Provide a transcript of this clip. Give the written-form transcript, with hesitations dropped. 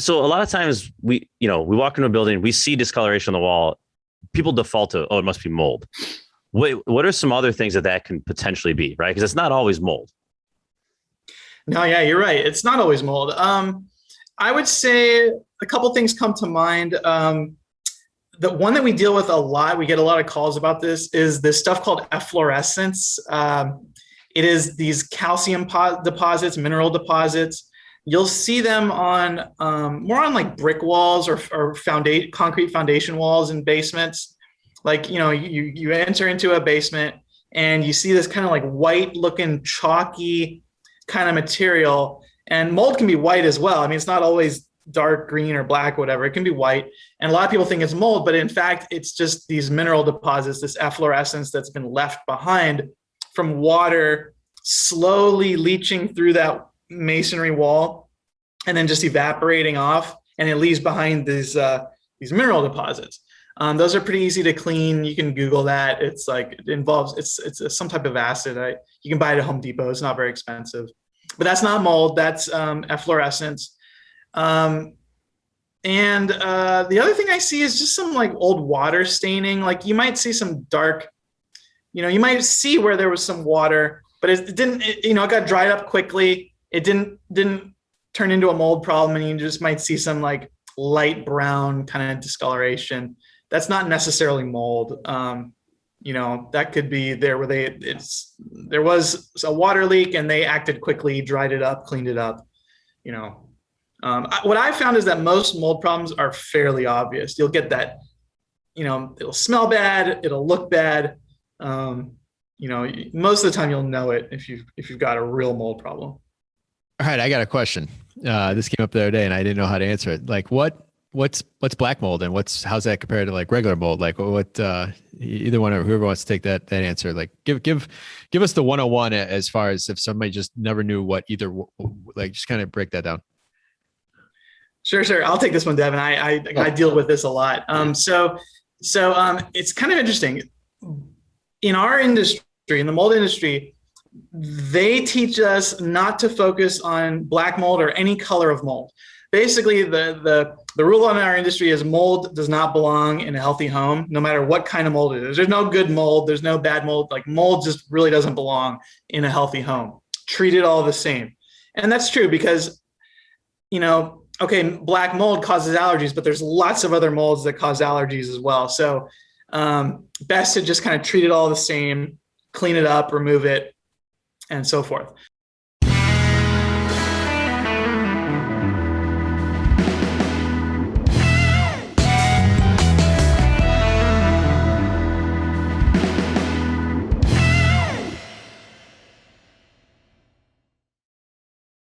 So a lot of times we walk into a building, we see discoloration on the wall. People default to, oh, it must be mold. What are some other things that can potentially be, right? Because it's not always mold. No, yeah, you're right. It's not always mold. I would say a couple things come to mind. The one that we deal with a lot, we get a lot of calls about this, is this stuff called efflorescence. It is these calcium deposits, mineral deposits. You'll see them on more on like brick walls or concrete foundation walls in basements. Like, you enter into a basement and you see this kind of like white looking chalky kind of material, and mold can be white as well. I mean, it's not always dark green or black, whatever. It can be white. And a lot of people think it's mold, but in fact, it's just these mineral deposits, this efflorescence that's been left behind from water slowly leaching through that masonry wall and then just evaporating off, and it leaves behind these mineral deposits. Those are pretty easy to clean. You can Google that. It's like, it involves, it's some type of acid. You can buy it at Home Depot. It's not very expensive, but that's not mold. That's efflorescence. And the other thing I see is just some like old water staining. Like you might see some dark, you might see where there was some water, but it didn't, it got dried up quickly. It didn't turn into a mold problem, and you just might see some like light brown kind of discoloration. That's not necessarily mold. That could be there where there was a water leak and they acted quickly, dried it up, cleaned it up. What I found is that most mold problems are fairly obvious. You'll get that, it'll smell bad, it'll look bad. Most of the time you'll know it if you've got a real mold problem. All right, I got a question. This came up the other day and I didn't know how to answer it. Like what's black mold, and how's that compared to like regular mold? Like what, either one or whoever wants to take that answer, like give us the 101 as far as if somebody just never knew what either, like just kind of break that down. Sure. I'll take this one, Devin. I deal with this a lot. So it's kind of interesting. In our industry, in the mold industry, they teach us not to focus on black mold or any color of mold. Basically, the rule in our industry is mold does not belong in a healthy home, no matter what kind of mold it is. There's no good mold. There's no bad mold. Like mold just really doesn't belong in a healthy home. Treat it all the same. And that's true because, okay, black mold causes allergies, but there's lots of other molds that cause allergies as well. So best to just kind of treat it all the same, clean it up, remove it, and so forth.